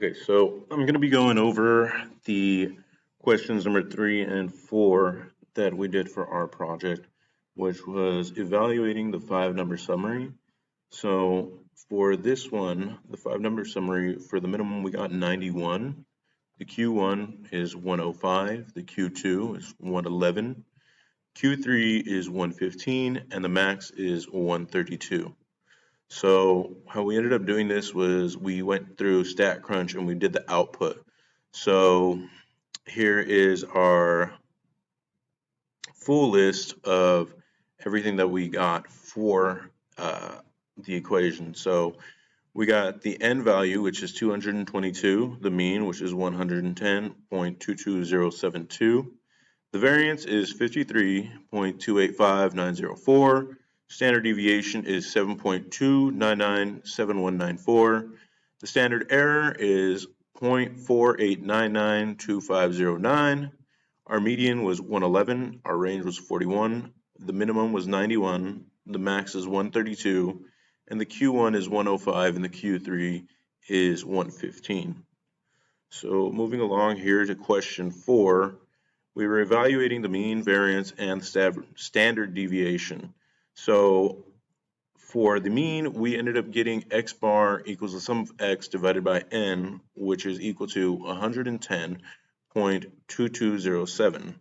Okay, so I'm going to be going over the questions number 3 and 4 that we did for our project, which was evaluating the 5-number summary. So for this one, the 5-number summary, for the minimum we got 91, the Q1 is 105, the Q2 is 111, Q3 is 115, and the max is 132. So how we ended up doing this was we went through StatCrunch and we did the output. So here is our full list of everything that we got for the equation. So we got the n value, which is 222, the mean, which is 110.22072. The variance is 53.285904. Standard deviation is 7.2997194. The standard error is 0.48992509. Our median was 111. Our range was 41. The minimum was 91. The max is 132. And the Q1 is 105 and the Q3 is 115. So moving along here to question 4. We were evaluating the mean, variance, and standard deviation. So for the mean, we ended up getting x bar equals the sum of x divided by n, which is equal to 110.2207.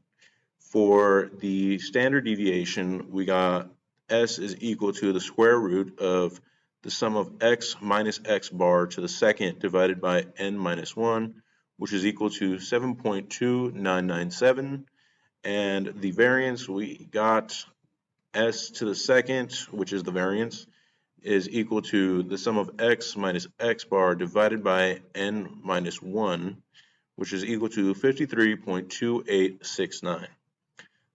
For the standard deviation, we got s is equal to the square root of the sum of x minus x bar to the second divided by n minus 1, which is equal to 7.2997. And the variance, we got s to the second, which is the variance, is equal to the sum of x minus x bar divided by n minus 1, which is equal to 53.2869.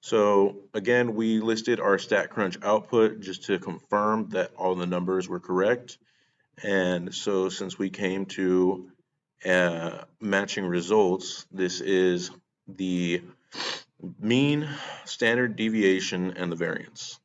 So again, we listed our StatCrunch output just to confirm that all the numbers were correct. And so since we came to matching results, this is the mean, standard deviation, and the variance.